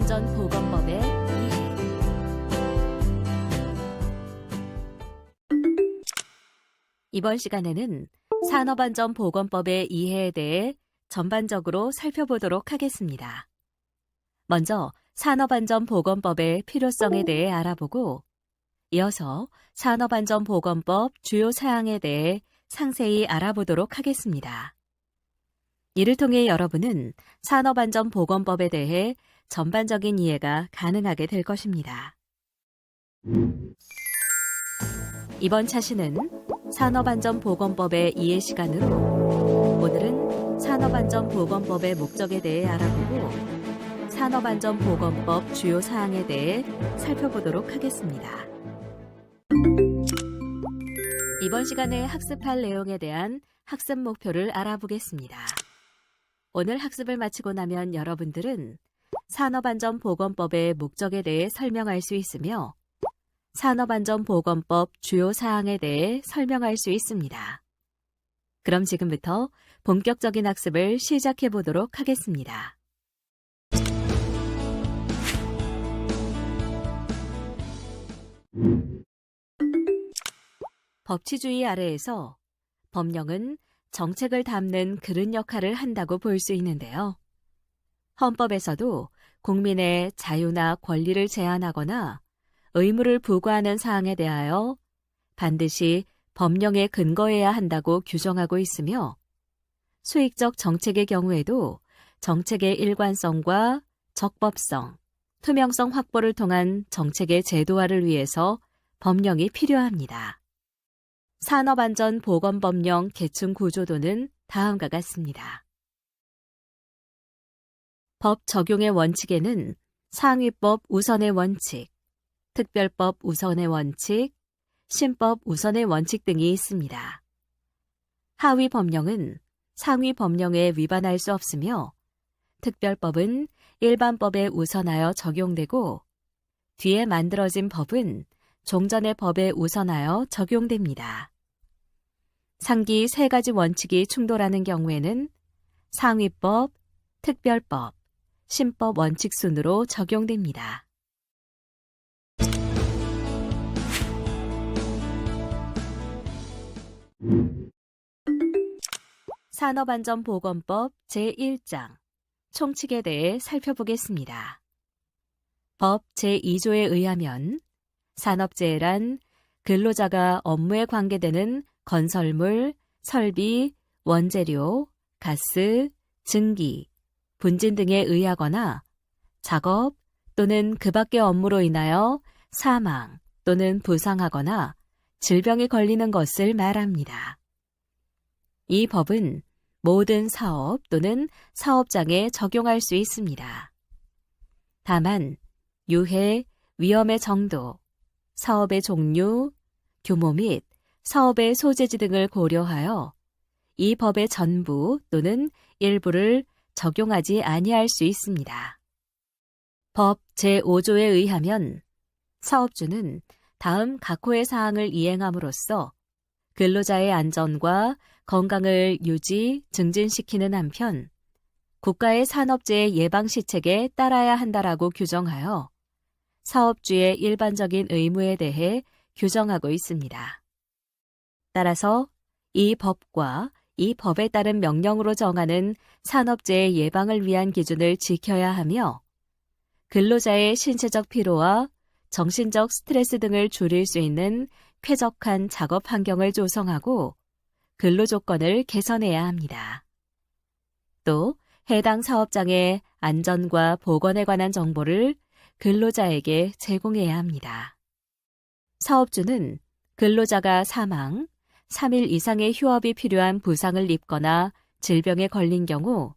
산업안전보건법의 이해. 이번 시간에는 산업안전보건법의 이해에 대해 전반적으로 살펴보도록 하겠습니다. 먼저 산업안전보건법의 필요성에 대해 알아보고, 이어서 산업안전보건법 주요 사항에 대해 상세히 알아보도록 하겠습니다. 이를 통해 여러분은 산업안전보건법에 대해 전반적인 이해가 가능하게 될 것입니다. 이번 차시는 산업안전보건법의 이해 시간으로 오늘은 산업안전보건법의 목적에 대해 알아보고 산업안전보건법 주요 사항에 대해 살펴보도록 하겠습니다. 이번 시간에 학습할 내용에 대한 학습 목표를 알아보겠습니다. 오늘 학습을 마치고 나면 여러분들은 산업안전보건법의 목적에 대해 설명할 수 있으며 산업안전보건법 주요 사항에 대해 설명할 수 있습니다. 그럼 지금부터 본격적인 학습을 시작해 보도록 하겠습니다. 법치주의 아래에서 법령은 정책을 담는 그릇 역할을 한다고 볼 수 있는데요. 헌법에서도 국민의 자유나 권리를 제한하거나 의무를 부과하는 사항에 대하여 반드시 법령에 근거해야 한다고 규정하고 있으며, 수익적 정책의 경우에도 정책의 일관성과 적법성, 투명성 확보를 통한 정책의 제도화를 위해서 법령이 필요합니다. 산업안전보건법령 계층 구조도는 다음과 같습니다. 법 적용의 원칙에는 상위법 우선의 원칙, 특별법 우선의 원칙, 신법 우선의 원칙 등이 있습니다. 하위 법령은 상위 법령에 위반할 수 없으며, 특별법은 일반법에 우선하여 적용되고, 뒤에 만들어진 법은 종전의 법에 우선하여 적용됩니다. 상기 세 가지 원칙이 충돌하는 경우에는 상위법, 특별법, 신법 원칙 순으로 적용됩니다. 산업안전보건법 제1장 총칙에 대해 살펴보겠습니다. 법 제2조에 의하면 산업재해란 근로자가 업무에 관계되는 건설물, 설비, 원재료, 가스, 증기, 분진 등에 의하거나 작업 또는 그 밖의 업무로 인하여 사망 또는 부상하거나 질병이 걸리는 것을 말합니다. 이 법은 모든 사업 또는 사업장에 적용할 수 있습니다. 다만 유해, 위험의 정도, 사업의 종류, 규모 및 사업의 소재지 등을 고려하여 이 법의 전부 또는 일부를 적용하지 아니할 수 있습니다. 법 제5조에 의하면 사업주는 다음 각호의 사항을 이행함으로써 근로자의 안전과 건강을 유지, 증진시키는 한편 국가의 산업재해 예방 시책에 따라야 한다라고 규정하여 사업주의 일반적인 의무에 대해 규정하고 있습니다. 따라서 이 법과 이 법에 따른 명령으로 정하는 산업재해 예방을 위한 기준을 지켜야 하며, 근로자의 신체적 피로와 정신적 스트레스 등을 줄일 수 있는 쾌적한 작업 환경을 조성하고 근로 조건을 개선해야 합니다. 또 해당 사업장의 안전과 보건에 관한 정보를 근로자에게 제공해야 합니다. 사업주는 근로자가 사망, 3일 이상의 휴업이 필요한 부상을 입거나 질병에 걸린 경우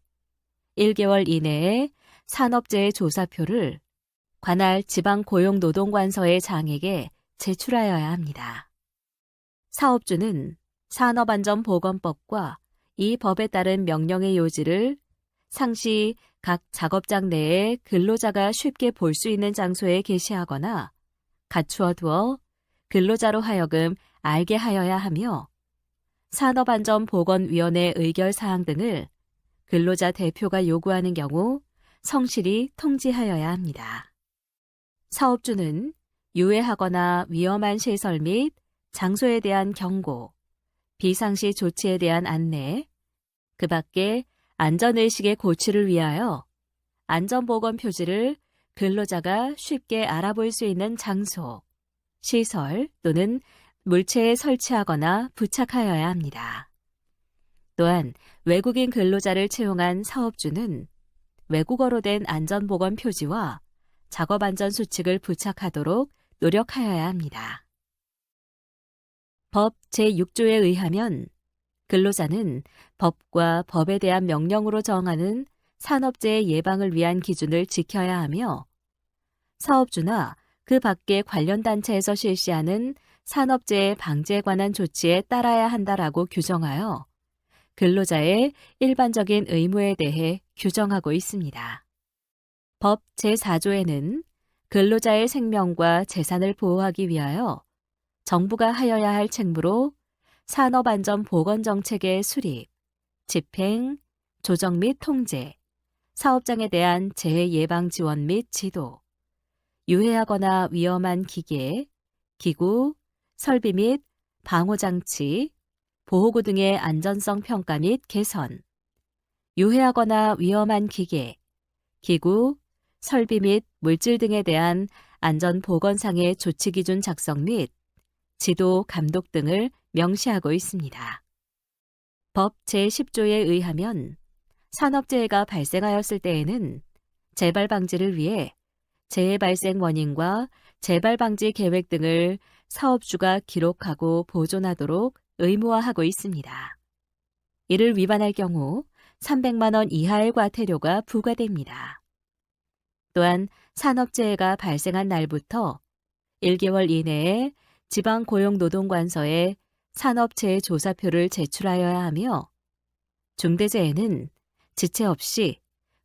1개월 이내에 산업재해 조사표를 관할 지방고용노동관서의 장에게 제출하여야 합니다. 사업주는 산업안전보건법과 이 법에 따른 명령의 요지를 상시 각 작업장 내에 근로자가 쉽게 볼 수 있는 장소에 게시하거나 갖추어 두어 근로자로 하여금 알게 하여야 하며, 산업안전보건위원회 의결사항 등을 근로자 대표가 요구하는 경우 성실히 통지하여야 합니다. 사업주는 유해하거나 위험한 시설 및 장소에 대한 경고, 비상시 조치에 대한 안내, 그 밖에 안전의식의 고취를 위하여 안전보건 표지를 근로자가 쉽게 알아볼 수 있는 장소, 시설 또는 물체에 설치하거나 부착하여야 합니다. 또한 외국인 근로자를 채용한 사업주는 외국어로 된 안전보건 표지와 작업안전수칙을 부착하도록 노력하여야 합니다. 법 제6조에 의하면 근로자는 법과 법에 대한 명령으로 정하는 산업재해 예방을 위한 기준을 지켜야 하며 사업주나 그 밖의 관련 단체에서 실시하는 산업재해 방지에 관한 조치에 따라야 한다라고 규정하여 근로자의 일반적인 의무에 대해 규정하고 있습니다. 법 제4조에는 근로자의 생명과 재산을 보호하기 위하여 정부가 하여야 할 책무로 산업안전보건정책의 수립, 집행, 조정 및 통제, 사업장에 대한 재해 예방 지원 및 지도, 유해하거나 위험한 기계, 기구, 설비 및 방호장치, 보호구 등의 안전성 평가 및 개선, 유해하거나 위험한 기계, 기구, 설비 및 물질 등에 대한 안전보건상의 조치기준 작성 및 지도, 감독 등을 명시하고 있습니다. 법 제10조에 의하면 산업재해가 발생하였을 때에는 재발 방지를 위해 재해 발생 원인과 재발 방지 계획 등을 사업주가 기록하고 보존하도록 의무화하고 있습니다. 이를 위반할 경우 300만 원 이하의 과태료가 부과됩니다. 또한 산업재해가 발생한 날부터 1개월 이내에 지방고용노동관서에 산업재해 조사표를 제출하여야 하며 중대재해는 지체 없이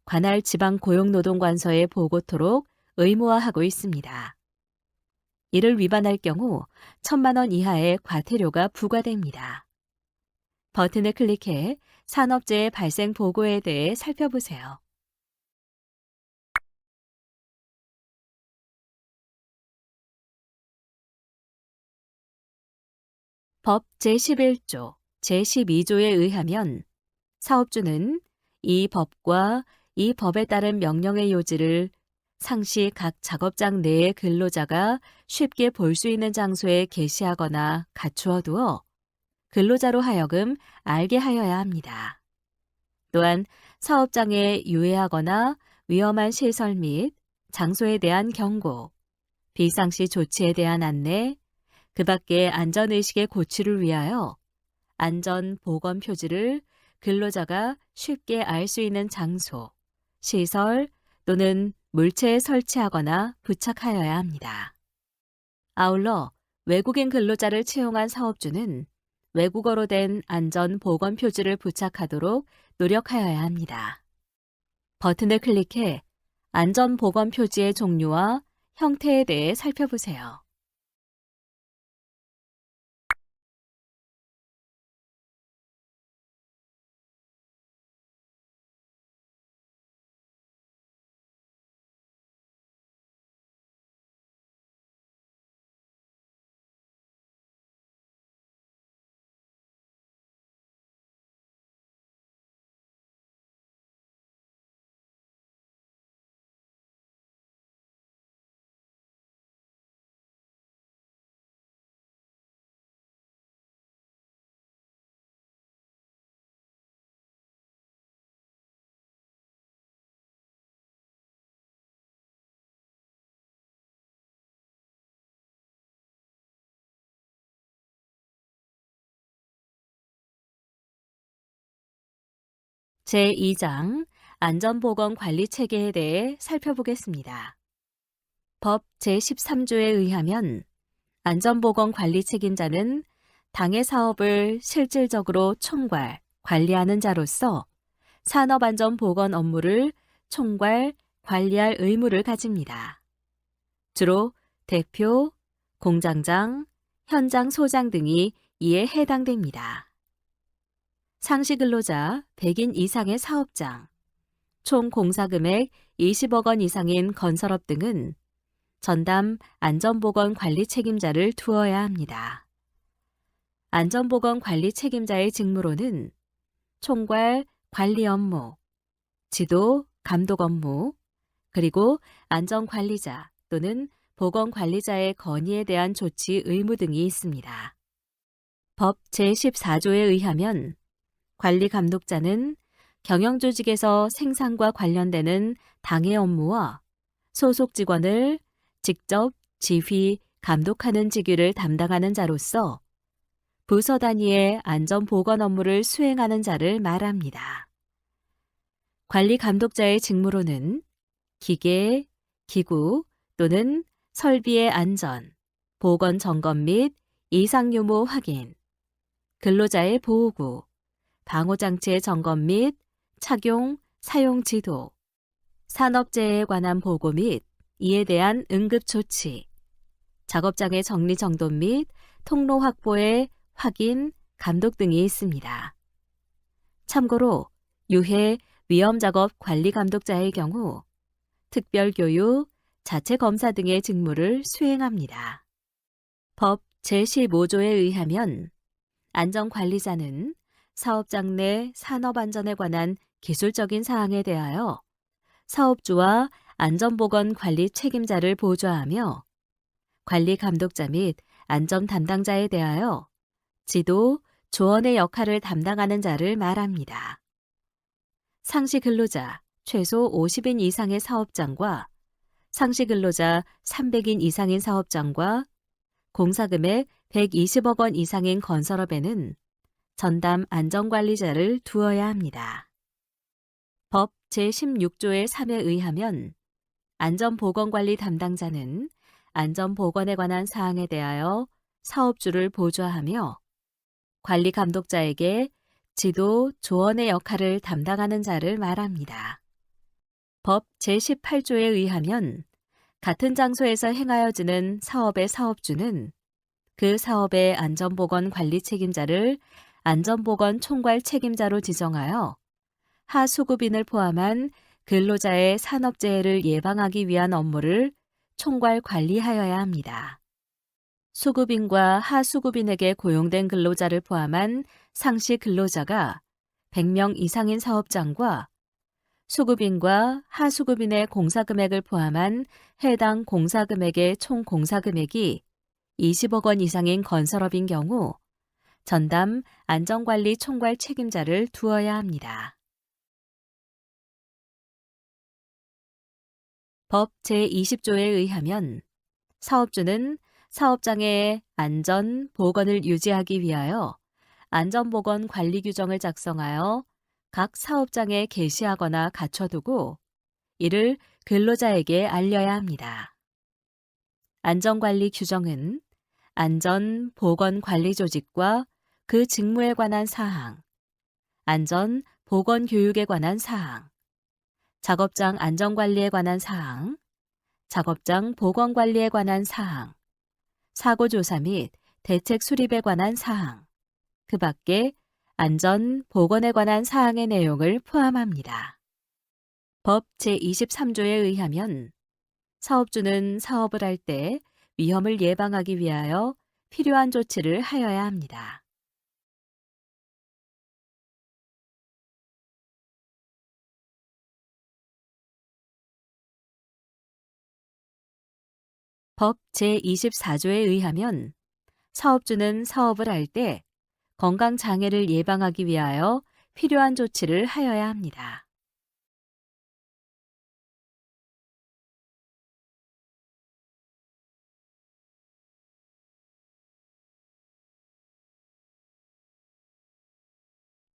관할 지방고용노동관서에 보고토록 의무화하고 있습니다. 이를 위반할 경우 1,000만 원 이하의 과태료가 부과됩니다. 버튼을 클릭해 산업재해 발생 보고에 대해 살펴보세요. 법 제11조, 제12조에 의하면 사업주는 이 법과 이 법에 따른 명령의 요지를 상시 각 작업장 내의 근로자가 쉽게 볼 수 있는 장소에 게시하거나 갖추어 두어 근로자로 하여금 알게 하여야 합니다. 또한 사업장에 유해하거나 위험한 시설 및 장소에 대한 경고, 비상시 조치에 대한 안내, 그 밖의 안전의식의 고취를 위하여 안전보건 표지를 근로자가 쉽게 알 수 있는 장소, 시설 또는 물체에 설치하거나 부착하여야 합니다. 아울러 외국인 근로자를 채용한 사업주는 외국어로 된 안전보건 표지를 부착하도록 노력하여야 합니다. 버튼을 클릭해 안전보건 표지의 종류와 형태에 대해 살펴보세요. 제2장 안전보건 관리 체계에 대해 살펴보겠습니다. 법 제13조에 의하면 안전보건 관리 책임자는 당의 사업을 실질적으로 총괄, 관리하는 자로서 산업안전보건 업무를 총괄, 관리할 의무를 가집니다. 주로 대표, 공장장, 현장 소장 등이 이에 해당됩니다. 상시 근로자 100인 이상의 사업장, 총 공사금액 20억 원 이상인 건설업 등은 전담 안전보건 관리 책임자를 두어야 합니다. 안전보건 관리 책임자의 직무로는 총괄 관리 업무, 지도, 감독 업무, 그리고 안전관리자 또는 보건관리자의 건의에 대한 조치 의무 등이 있습니다. 법 제14조에 의하면 관리감독자는 경영조직에서 생산과 관련되는 당해 업무와 소속 직원을 직접 지휘, 감독하는 직위를 담당하는 자로서 부서 단위의 안전보건 업무를 수행하는 자를 말합니다. 관리감독자의 직무로는 기계, 기구 또는 설비의 안전, 보건 점검 및 이상 유무 확인, 근로자의 보호구, 방호장치의 점검 및 착용, 사용 지도, 산업재해에 관한 보고 및 이에 대한 응급조치, 작업장의 정리정돈 및 통로 확보의 확인, 감독 등이 있습니다. 참고로 유해 위험작업 관리감독자의 경우 특별교육, 자체검사 등의 직무를 수행합니다. 법 제15조에 의하면 안전관리자는 사업장 내 산업안전에 관한 기술적인 사항에 대하여 사업주와 안전보건 관리 책임자를 보좌하며 관리감독자 및 안전 담당자에 대하여 지도, 조언의 역할을 담당하는 자를 말합니다. 상시 근로자 최소 50인 이상의 사업장과 상시 근로자 300인 이상인 사업장과 공사금액 120억 원 이상인 건설업에는 전담 안전관리자를 두어야 합니다. 법 제16조의 3에 의하면 안전보건관리 담당자는 안전보건에 관한 사항에 대하여 사업주를 보좌하며 관리감독자에게 지도, 조언의 역할을 담당하는 자를 말합니다. 법 제18조에 의하면 같은 장소에서 행하여지는 사업의 사업주는 그 사업의 안전보건 관리 책임자를 안전보건 총괄 책임자로 지정하여 하수급인을 포함한 근로자의 산업재해를 예방하기 위한 업무를 총괄 관리하여야 합니다. 수급인과 하수급인에게 고용된 근로자를 포함한 상시 근로자가 100명 이상인 사업장과 수급인과 하수급인의 공사금액을 포함한 해당 공사금액의 총 공사금액이 20억 원 이상인 건설업인 경우 전담 안전관리 총괄 책임자를 두어야 합니다. 법 제20조에 의하면 사업주는 사업장의 안전, 보건을 유지하기 위하여 안전보건 관리 규정을 작성하여 각 사업장에 게시하거나 갖춰두고 이를 근로자에게 알려야 합니다. 안전관리 규정은 안전, 보건 관리 조직과 그 직무에 관한 사항, 안전, 보건 교육에 관한 사항, 작업장 안전관리에 관한 사항, 작업장 보건관리에 관한 사항, 사고조사 및 대책 수립에 관한 사항, 그 밖에 안전, 보건에 관한 사항의 내용을 포함합니다. 법 제23조에 의하면 사업주는 사업을 할 때 위험을 예방하기 위하여 필요한 조치를 하여야 합니다. 법 제24조에 의하면 사업주는 사업을 할 때 건강장애를 예방하기 위하여 필요한 조치를 하여야 합니다.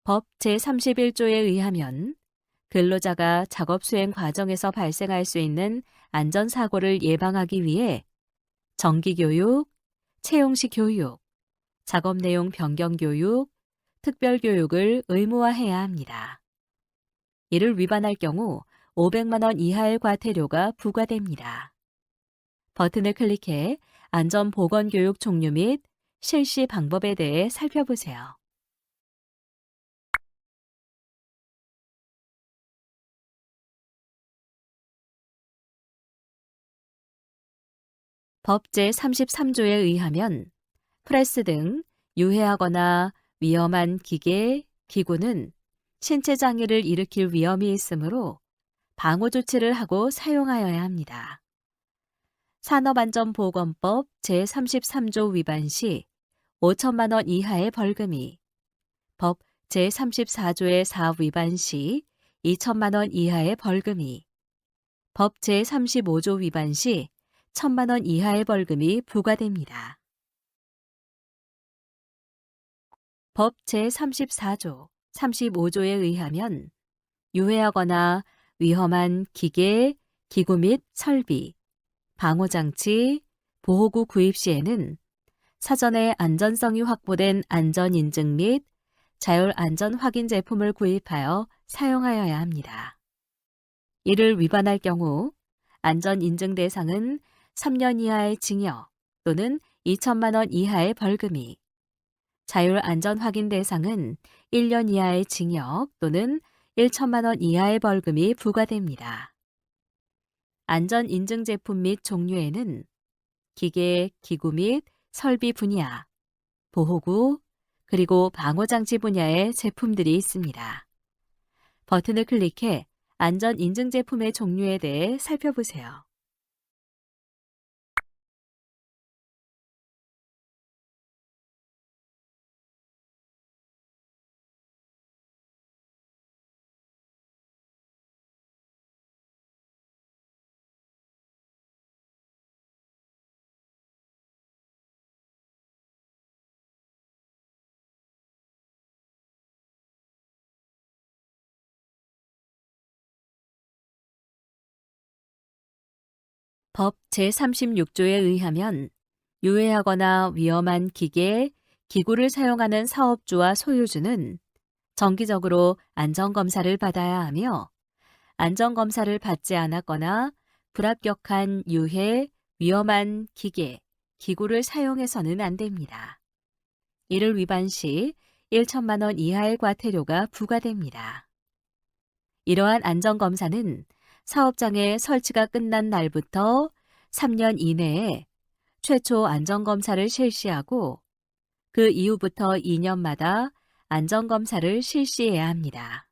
법 제31조에 의하면 근로자가 작업 수행 과정에서 발생할 수 있는 안전사고를 예방하기 위해 정기교육, 채용식 교육, 작업 내용 변경 교육, 특별교육을 의무화해야 합니다. 이를 위반할 경우 500만 원 이하의 과태료가 부과됩니다. 버튼을 클릭해 안전보건교육 종류 및 실시 방법에 대해 살펴보세요. 법 제33조에 의하면 프레스 등 유해하거나 위험한 기계, 기구는 신체 장애를 일으킬 위험이 있으므로 방호 조치를 하고 사용하여야 합니다. 산업안전보건법 제33조 위반 시 5천만 원 이하의 벌금이, 법 제34조의 4 위반 시 2천만 원 이하의 벌금이, 법 제35조 위반 시 1천만 원 이하의 벌금이 부과됩니다. 법 제34조, 35조에 의하면 유해하거나 위험한 기계, 기구 및 설비, 방호장치, 보호구 구입 시에는 사전에 안전성이 확보된 안전인증 및 자율안전 확인 제품을 구입하여 사용하여야 합니다. 이를 위반할 경우 안전인증 대상은 3년 이하의 징역 또는 2천만 원 이하의 벌금이, 자율안전 확인 대상은 1년 이하의 징역 또는 1천만 원 이하의 벌금이 부과됩니다. 안전인증 제품 및 종류에는 기계, 기구 및 설비 분야, 보호구, 그리고 방호장치 분야의 제품들이 있습니다. 버튼을 클릭해 안전인증 제품의 종류에 대해 살펴보세요. 법 제36조에 의하면 유해하거나 위험한 기계, 기구를 사용하는 사업주와 소유주는 정기적으로 안전검사를 받아야 하며 안전검사를 받지 않았거나 불합격한 유해, 위험한 기계, 기구를 사용해서는 안 됩니다. 이를 위반 시 1천만 원 이하의 과태료가 부과됩니다. 이러한 안전검사는 사업장의 설치가 끝난 날부터 3년 이내에 최초 안전검사를 실시하고 그 이후부터 2년마다 안전검사를 실시해야 합니다.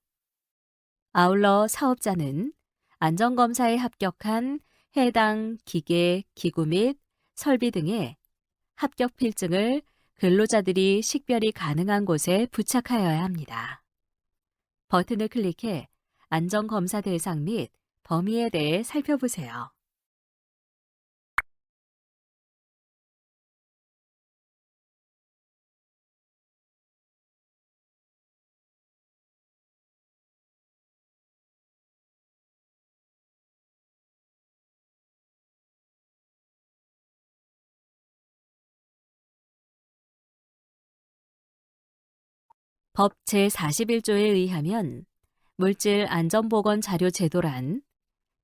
아울러 사업자는 안전검사에 합격한 해당 기계, 기구 및 설비 등의 합격 필증을 근로자들이 식별이 가능한 곳에 부착하여야 합니다. 버튼을 클릭해 안전검사 대상 및 범위에 대해 살펴보세요. 법 제41조에 의하면 물질 안전보건 자료 제도란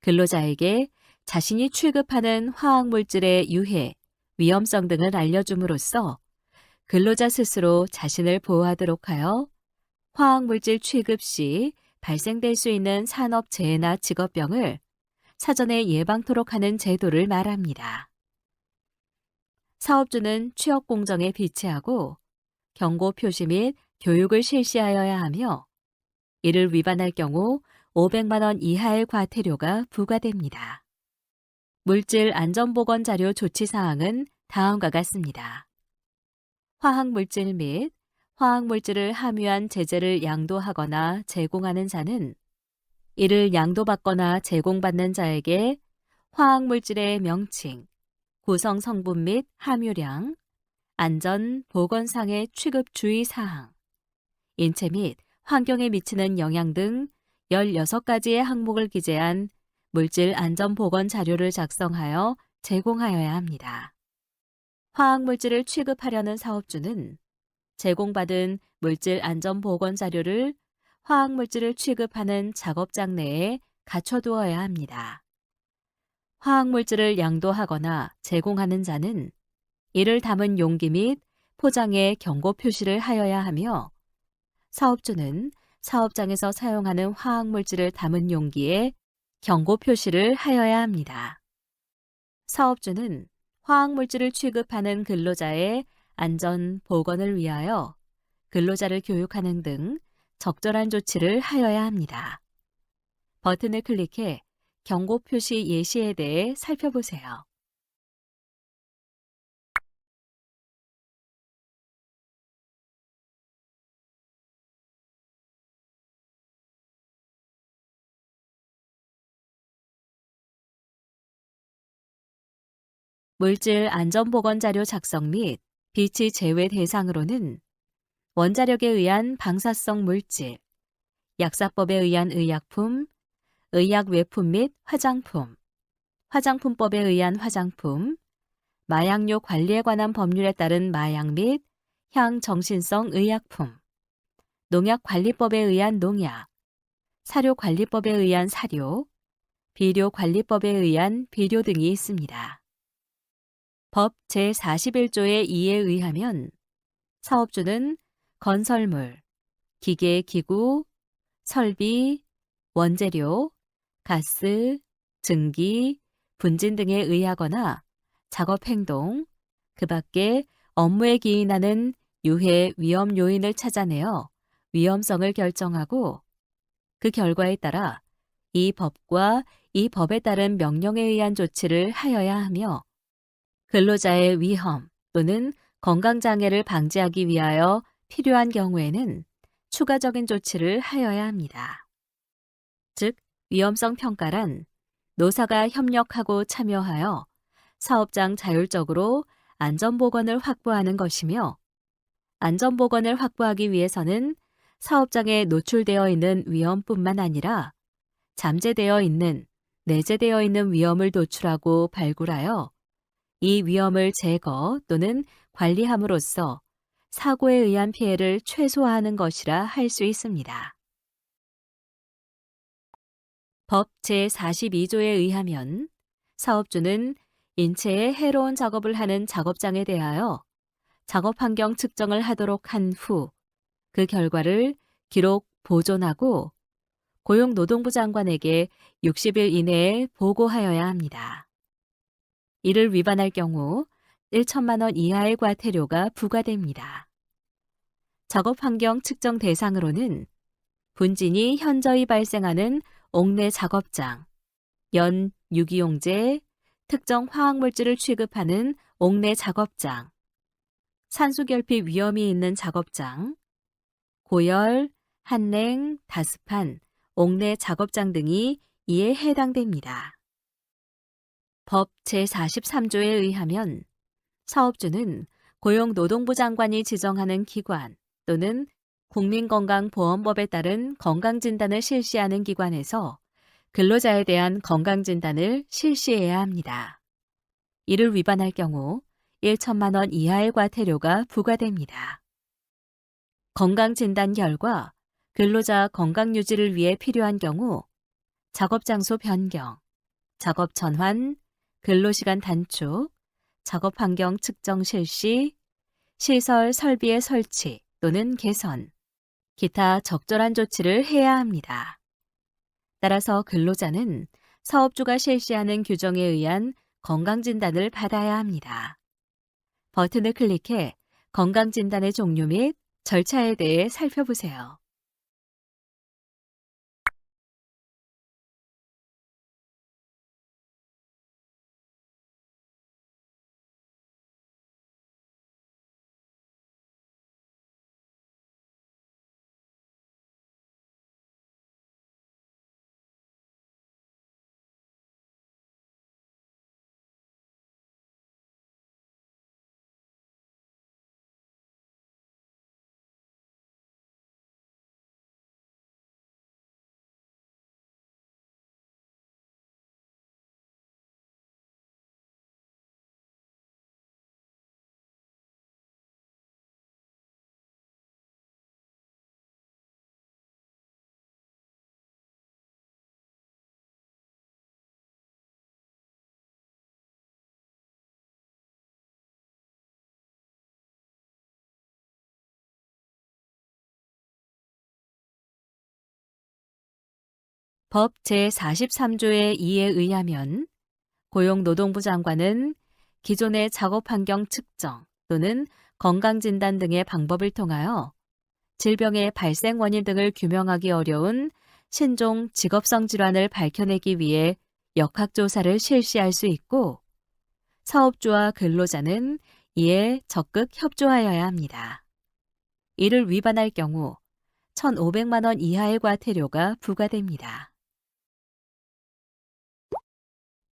근로자에게 자신이 취급하는 화학물질의 유해, 위험성 등을 알려줌으로써 근로자 스스로 자신을 보호하도록 하여 화학물질 취급 시 발생될 수 있는 산업재해나 직업병을 사전에 예방토록 하는 제도를 말합니다. 사업주는 취업 공정에 비치하고 경고 표시 및 교육을 실시하여야 하며 이를 위반할 경우 500만 원 이하의 과태료가 부과됩니다. 물질 안전보건 자료 조치 사항은 다음과 같습니다. 화학물질 및 화학물질을 함유한 제재를 양도하거나 제공하는 자는 이를 양도받거나 제공받는 자에게 화학물질의 명칭, 구성 성분 및 함유량, 안전, 보건상의 취급 주의 사항, 인체 및 환경에 미치는 영향 등 16가지의 항목을 기재한 물질 안전 보건 자료를 작성하여 제공하여야 합니다. 화학물질을 취급하려는 사업주는 제공받은 물질 안전 보건 자료를 화학물질을 취급하는 작업장 내에 갖춰두어야 합니다. 화학물질을 양도하거나 제공하는 자는 이를 담은 용기 및 포장에 경고 표시를 하여야 하며 사업주는 사업장에서 사용하는 화학물질을 담은 용기에 경고 표시를 하여야 합니다. 사업주는 화학물질을 취급하는 근로자의 안전, 보건을 위하여 근로자를 교육하는 등 적절한 조치를 하여야 합니다. 버튼을 클릭해 경고 표시 예시에 대해 살펴보세요. 물질 안전보건 자료 작성 및 비치 제외 대상으로는 원자력에 의한 방사성 물질, 약사법에 의한 의약품, 의약 외품 및 화장품, 화장품법에 의한 화장품, 마약류 관리에 관한 법률에 따른 마약 및 향정신성 의약품, 농약관리법에 의한 농약, 사료관리법에 의한 사료, 비료관리법에 의한 비료 등이 있습니다. 법 제41조의 2에 의하면 사업주는 건설물, 기계, 기구, 설비, 원재료, 가스, 증기, 분진 등에 의하거나 작업 행동, 그 밖에 업무에 기인하는 유해 위험 요인을 찾아내어 위험성을 결정하고 그 결과에 따라 이 법과 이 법에 따른 명령에 의한 조치를 하여야 하며 근로자의 위험 또는 건강장애를 방지하기 위하여 필요한 경우에는 추가적인 조치를 하여야 합니다. 즉, 위험성 평가란 노사가 협력하고 참여하여 사업장 자율적으로 안전보건을 확보하는 것이며 안전보건을 확보하기 위해서는 사업장에 노출되어 있는 위험뿐만 아니라 잠재되어 있는, 내재되어 있는 위험을 도출하고 발굴하여 이 위험을 제거 또는 관리함으로써 사고에 의한 피해를 최소화하는 것이라 할 수 있습니다. 법 제42조에 의하면 사업주는 인체에 해로운 작업을 하는 작업장에 대하여 작업 환경 측정을 하도록 한 후 그 결과를 기록 보존하고 고용노동부 장관에게 60일 이내에 보고하여야 합니다. 이를 위반할 경우 1천만 원 이하의 과태료가 부과됩니다. 작업 환경 측정 대상으로는 분진이 현저히 발생하는 옥내 작업장, 연 유기용제, 특정 화학물질을 취급하는 옥내 작업장, 산수결핍 위험이 있는 작업장, 고열, 한냉, 다습한, 옥내 작업장 등이 이에 해당됩니다. 법 제43조에 의하면 사업주는 고용노동부 장관이 지정하는 기관 또는 국민건강보험법에 따른 건강진단을 실시하는 기관에서 근로자에 대한 건강진단을 실시해야 합니다. 이를 위반할 경우 1천만 원 이하의 과태료가 부과됩니다. 건강진단 결과 근로자 건강유지를 위해 필요한 경우 작업장소 변경, 작업 전환, 근로시간 단축, 작업 환경 측정 실시, 시설 설비의 설치 또는 개선, 기타 적절한 조치를 해야 합니다. 따라서 근로자는 사업주가 실시하는 규정에 의한 건강진단을 받아야 합니다. 버튼을 클릭해 건강진단의 종류 및 절차에 대해 살펴보세요. 법 제43조의 2에 의하면 고용노동부 장관은 기존의 작업 환경 측정 또는 건강진단 등의 방법을 통하여 질병의 발생 원인 등을 규명하기 어려운 신종 직업성 질환을 밝혀내기 위해 역학조사를 실시할 수 있고, 사업주와 근로자는 이에 적극 협조하여야 합니다. 이를 위반할 경우 1,500만 원 이하의 과태료가 부과됩니다.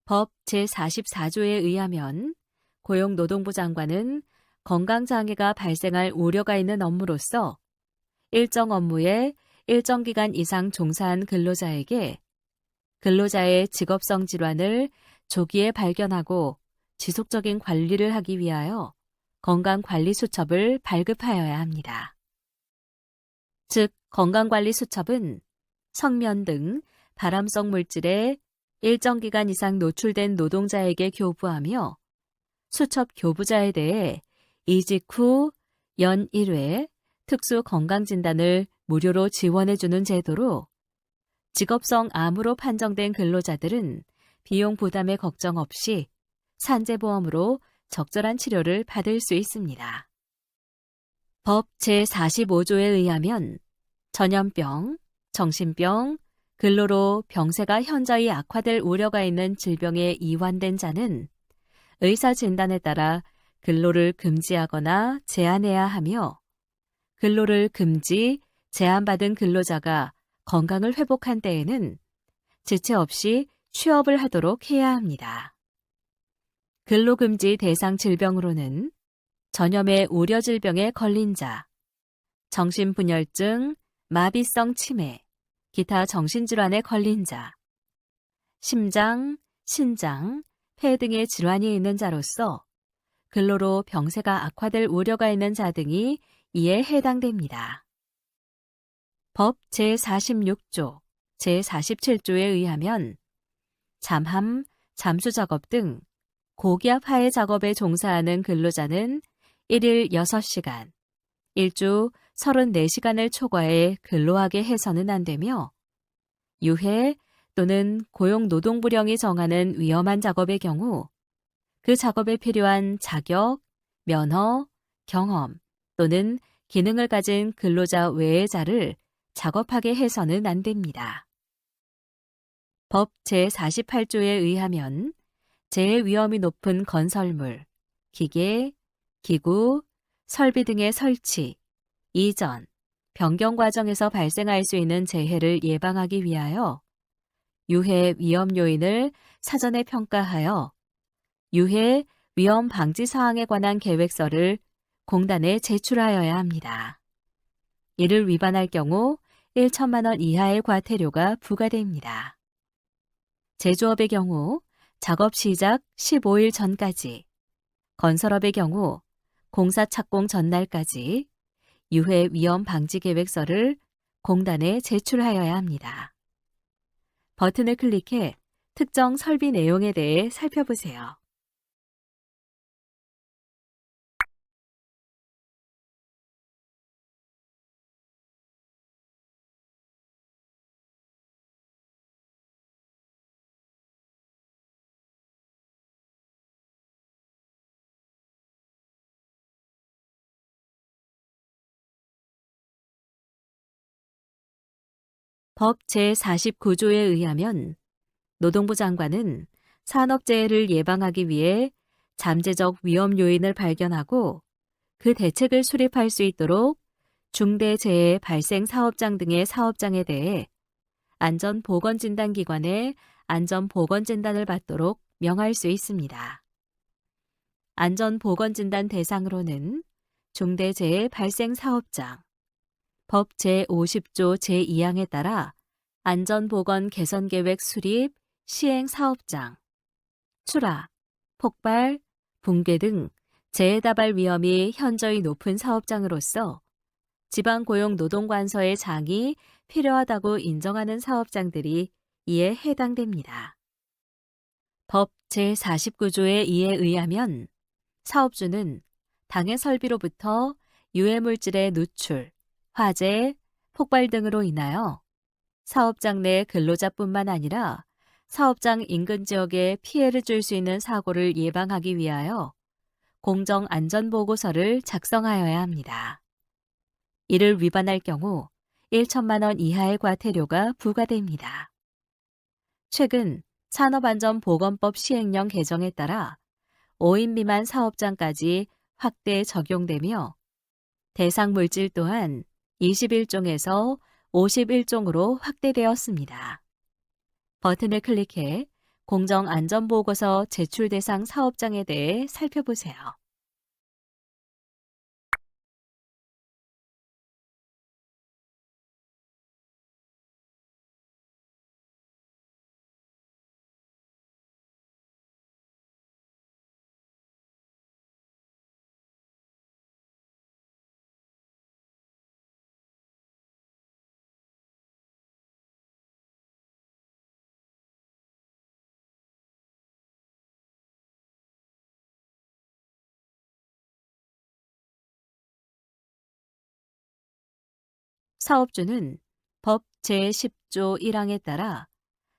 법 제44조에 의하면 고용노동부 장관은 건강장애가 발생할 우려가 있는 업무로서 일정 업무에 일정 기간 이상 종사한 근로자에게 근로자의 직업성 질환을 조기에 발견하고 지속적인 관리를 하기 위하여 건강관리수첩을 발급하여야 합니다. 즉, 건강관리수첩은 성면 등 발암성 물질에 일정 기간 이상 노출된 노동자에게 교부하며 수첩 교부자에 대해 이직 후 연 1회 특수 건강진단을 무료로 지원해주는 제도로 직업성 암으로 판정된 근로자들은 비용 부담의 걱정 없이 산재보험으로 적절한 치료를 받을 수 있습니다. 법 제45조에 의하면 전염병, 정신병, 근로로 병세가 현저히 악화될 우려가 있는 질병에 이완된 자는 의사 진단에 따라 근로를 금지하거나 제한해야 하며, 근로를 금지, 제한받은 근로자가 건강을 회복한 때에는 지체 없이 취업을 하도록 해야 합니다. 근로금지 대상 질병으로는 전염의 우려 질병에 걸린 자, 정신분열증, 마비성 치매, 기타 정신질환에 걸린 자, 심장, 신장, 폐 등의 질환이 있는 자로서 근로로 병세가 악화될 우려가 있는 자 등이 이에 해당됩니다. 법 제46조, 제47조에 의하면 잠함, 잠수작업 등 고기압 하해 작업에 종사하는 근로자는 1일 6시간, 일주 34시간을 초과해 근로하게 해서는 안 되며, 유해 또는 고용노동부령이 정하는 위험한 작업의 경우 그 작업에 필요한 자격, 면허, 경험 또는 기능을 가진 근로자 외의 자를 작업하게 해서는 안 됩니다. 법 제48조에 의하면 재해 위험이 높은 건설물, 기계, 기구, 설비 등의 설치, 이전, 변경 과정에서 발생할 수 있는 재해를 예방하기 위하여 유해 위험 요인을 사전에 평가하여 유해 위험 방지 사항에 관한 계획서를 공단에 제출하여야 합니다. 이를 위반할 경우 1천만 원 이하의 과태료가 부과됩니다. 제조업의 경우 작업 시작 15일 전까지, 건설업의 경우 공사 착공 전날까지 유해 위험 방지 계획서를 공단에 제출하여야 합니다. 버튼을 클릭해 특정 설비 내용에 대해 살펴보세요. 법 제49조에 의하면 노동부 장관은 산업재해를 예방하기 위해 잠재적 위험 요인을 발견하고 그 대책을 수립할 수 있도록 중대재해 발생 사업장 등의 사업장에 대해 안전보건진단기관에 안전보건진단을 받도록 명할 수 있습니다. 안전보건진단 대상으로는 중대재해 발생 사업장, 법 제50조 제2항에 따라 안전보건 개선계획 수립, 시행 사업장, 출하, 폭발, 붕괴 등 재해다발 위험이 현저히 높은 사업장으로서 지방고용노동관서의 장이 필요하다고 인정하는 사업장들이 이에 해당됩니다. 법 제49조의 이에 의하면 사업주는 당해 설비로부터 유해물질의 누출, 화재, 폭발 등으로 인하여 사업장 내 근로자뿐만 아니라 사업장 인근 지역에 피해를 줄 수 있는 사고를 예방하기 위하여 공정안전보고서를 작성하여야 합니다. 이를 위반할 경우 1천만 원 이하의 과태료가 부과됩니다. 최근 산업안전보건법 시행령 개정에 따라 5인 미만 사업장까지 확대 적용되며 대상 물질 또한 21종에서 51종으로 확대되었습니다. 버튼을 클릭해 공정안전보고서 제출 대상 사업장에 대해 살펴보세요. 사업주는 법 제10조 1항에 따라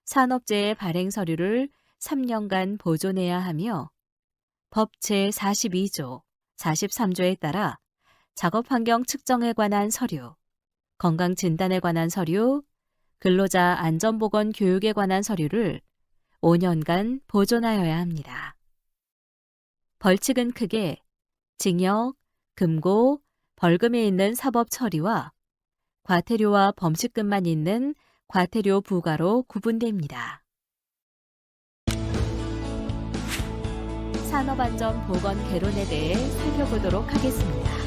산업재해 발행 서류를 3년간 보존해야 하며 법 제42조, 43조에 따라 작업환경 측정에 관한 서류, 건강진단에 관한 서류, 근로자 안전보건 교육에 관한 서류를 5년간 보존하여야 합니다. 벌칙은 크게 징역, 금고, 벌금이 있는 사법 처리와 과태료와 범칙금만 있는 과태료 부과로 구분됩니다. 산업안전보건 개론에 대해 살펴보도록 하겠습니다.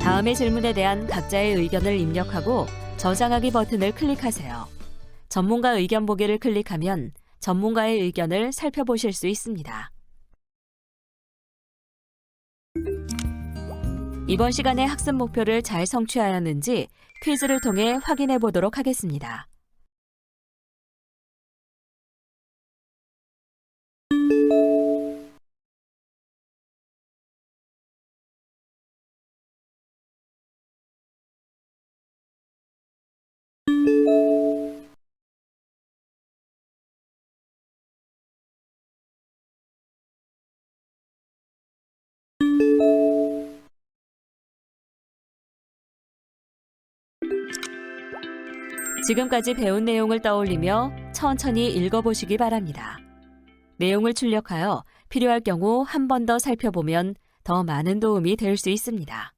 다음의 질문에 대한 각자의 의견을 입력하고 저장하기 버튼을 클릭하세요. 전문가 의견 보기를 클릭하면 전문가의 의견을 살펴보실 수 있습니다. 이번 시간의 학습 목표를 잘 성취하였는지 퀴즈를 통해 확인해 보도록 하겠습니다. 지금까지 배운 내용을 떠올리며 천천히 읽어보시기 바랍니다. 내용을 출력하여 필요할 경우 한 번 더 살펴보면 더 많은 도움이 될 수 있습니다.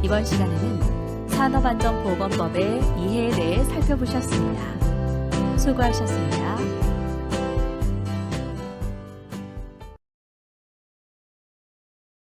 이번 시간에는 산업안전보건법의 이해에 대해 살펴보셨습니다. 수고하셨습니다.